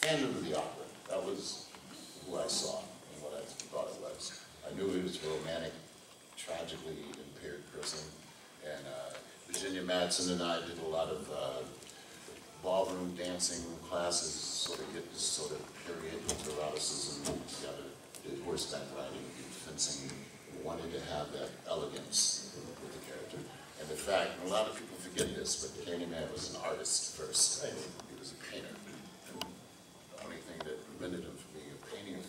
Phantom of the Opera. That was who I saw and what I thought it was. I knew he was a romantic, tragically impaired person. And Virginia Madsen and I did a lot of ballroom dancing classes, sort of get this sort of period of eroticism together. Did horseback riding, did fencing. We wanted to have that elegance with the character. And the fact, and a lot of people forget this, but Candyman was an artist first. He was a painter. And the only thing that prevented him from being a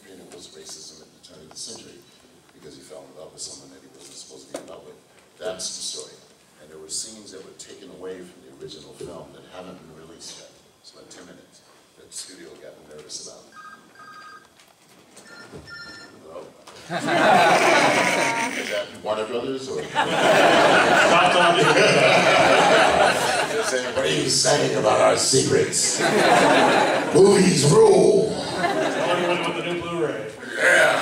painter was racism at the turn of the century, because he fell in love with someone that he wasn't supposed to be in love with. That's the story. And there were scenes that were taken away from the original film that haven't been released yet. It's about 10 minutes that the studio got nervous about. Hello? Is that Warner Brothers or? What are you saying about our secrets? Movies rule. Tell me with the new Blu-ray. Yeah.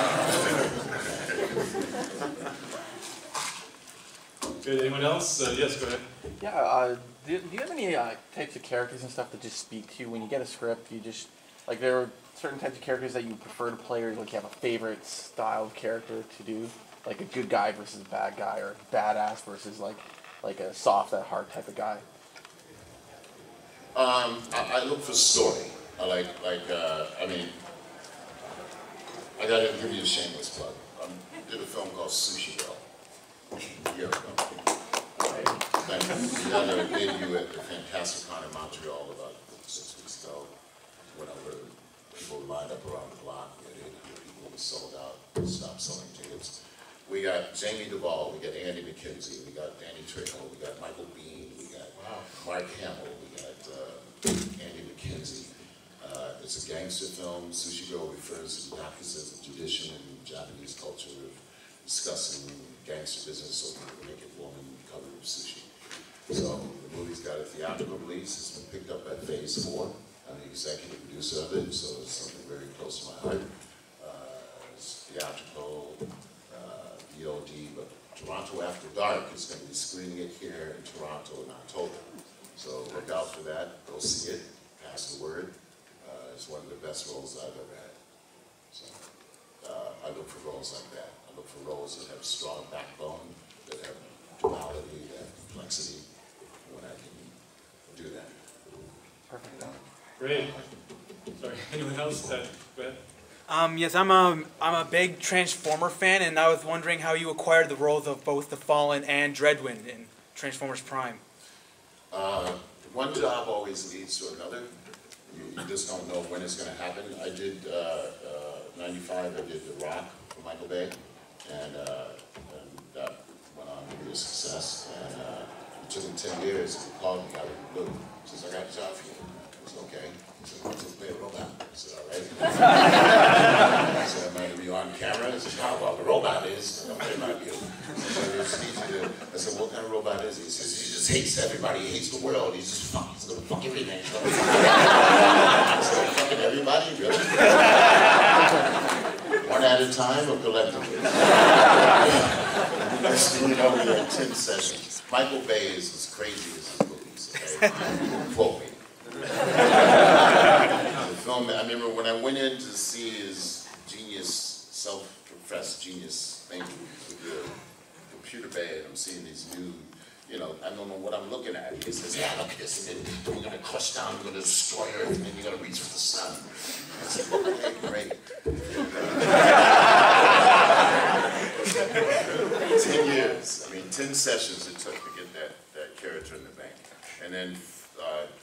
Good. Anyone else? Yes, go ahead. Yeah. Do you have any types of characters and stuff that just speak to you when you get a script? You just like there are certain types of characters that you prefer to play, or like you have a favorite style of character to do, like a good guy versus a bad guy, or a badass versus like a soft at heart type of guy. I look for story. I mean, I gotta give you a shameless plug. I did a film called Sushi Girl a year ago. We done a debut at the Fantastic Con in Montreal about 6 weeks ago. Went over, people lined up around the block. We had 800 people. We sold out. We stopped selling tickets. We got Jamie Duvall. We got Andy McKenzie. We got Danny Trejo. We got Michael Bean. We got Mark Hamill. We got Andy McKenzie. It's a gangster film. Sushi Girl refers to the practices of tradition in Japanese culture of discussing gangster business so the naked woman covered of sushi. So the movie's got a theatrical release. It's been picked up at Phase 4. I'm the executive producer of it, so it's something very close to my heart. It's theatrical, VOD, but Toronto After Dark is going to be screening it here in Toronto in October. So look out for that. Go see it. Pass the word. It's one of the best roles I've ever had. So I look for roles like that. I look for roles that have a strong backbone, that have duality, that have complexity, when I can do that. Perfect. Great. Sorry, anyone else? Go ahead. Yes, I'm a big Transformer fan, and I was wondering how you acquired the roles of both the Fallen and Dreadwind in Transformers Prime. One job always leads to another. You just don't know when it's going to happen. I did, 95, I did The Rock for Michael Bay, and that went on to be a success. And it took him 10 years. He called me out of the blue. He says, I got a job for you. I said, okay. He said, let's play a robot. I said, all right. I said, am I going to be on camera? He said, no, well, the robot is. Don't play about you. I said, what kind of robot is he? He says, he just hates everybody. He hates the world. He's just he's going to fuck everything. I said, fucking everybody? Really? One at a time or collectively? Next thing you know, we had 10 sessions. Michael Bay is as crazy as his movies, okay? Quote me. The film, I remember when I went in to see his genius, self-professed genius thing with the computer bay, and I'm seeing these new, you know, I don't know what I'm looking at. He says, yeah, look at this, and then we're going to crush down, we're going to destroy Earth, and then you're going to reach for the sun. I said, okay, great. 10 years, I mean, 10 sessions it took to get that character in the bank. And then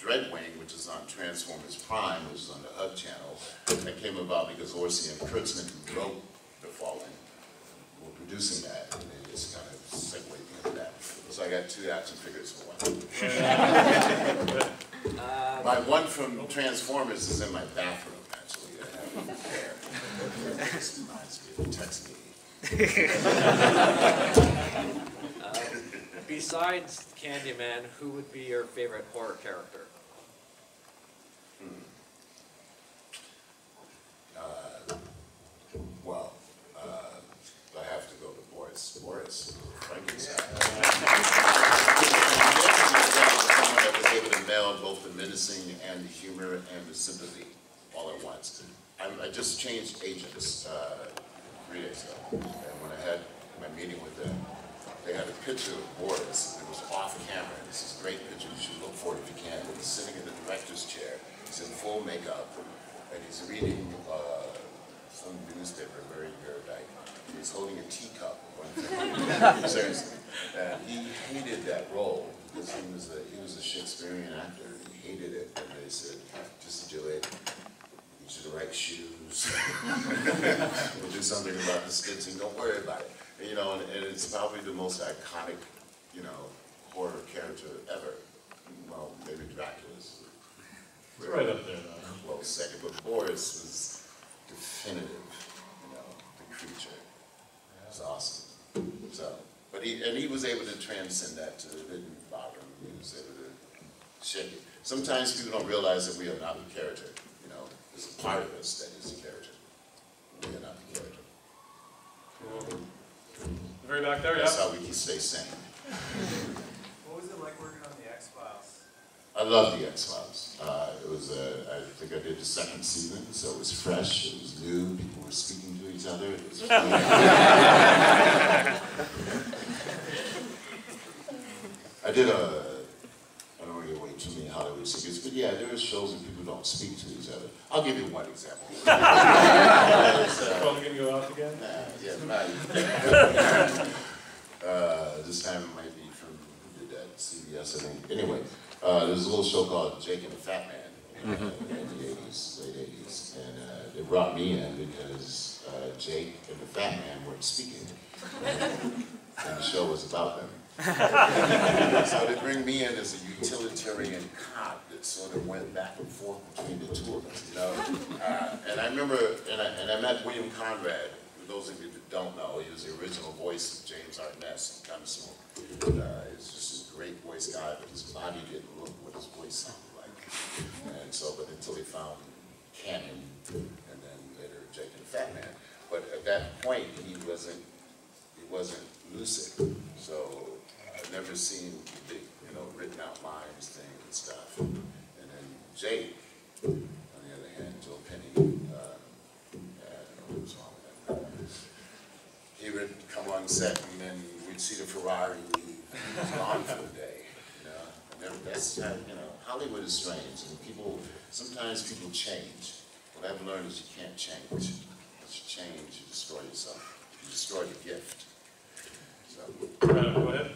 Dreadwing, which is on Transformers Prime, which is on the Hub channel, that came about because Orsi and Kurtzman, who wrote The Fallen, were producing that, and they just kind of segued into that. So I got 2 action figures for one. My one from Transformers is in my bathroom, actually. I have there. It just reminds me of text me. Besides Candyman, who would be your favorite horror character? Well, I have to go to Boris. Boris, Frankenstein. Someone that was able to nail both the menacing and the humor and the sympathy all at once. I just changed agents 3 days ago, and when I had my meeting with them, they had a picture of Boris. It was off camera. This is a great picture. You should look for it if you can. But he's sitting in the director's chair. He's in full makeup, and he's reading some newspaper, very erudite. He's holding a teacup. Seriously, and he hated that role because he was a Shakespearean actor. He hated it, and they said, "Just do it. You should the right shoes. We'll do something about the stitching. Don't worry about it." And, you know, and it's probably the most iconic, you know, horror character ever. Well, maybe Dracula's. It's right up there, though. Well, second, but Boris was definitive. You know, the creature. It's awesome. So, but he was able to transcend that too. It didn't bother him. He was able to shake it. Sometimes people don't realize that we are not the character. You know, there's a part of us that is the character. We are not the character. Cool. The very back there, yeah. That's how we can stay sane. What was it like working on the X-Files? I love the X-Files. It was, I think I did the 2nd season, so it was fresh, it was new, people were speaking to each other. It was fun. I did I don't want to give away too many Hollywood secrets, but yeah, there are shows where people don't speak to each other. I'll give you one example. Probably going to go out again? This time it might be from, who did that, CBS, I think. Anyway, there's a little show called Jake and the Fat Man in the 80s, late 80s. And they brought me in because Jake and the Fat Man weren't speaking. And the show was about them. So they bring me in as a utilitarian cop that sort of went back and forth between the two of us, you know. And I remember, and I met William Conrad. For those of you that don't know, he was the original voice of James Arness in Gunsmoke. He's just a great voice guy, but his body didn't look what his voice sounded like. And so, but until he found Cannon, and then later Jake and the Fat Man. But at that point, he wasn't lucid. So I've never seen the, you know, written out lines thing and stuff. And then Jake, on the other hand, Joe Penny, I don't know what was wrong with that. He would come on set and then we'd see the Ferrari leave. He was gone for the day, you know. And then that's how, you know, Hollywood is strange, and sometimes people change. What I've learned is you can't change. Once you change, you destroy yourself. You destroy the gift. So. Go ahead.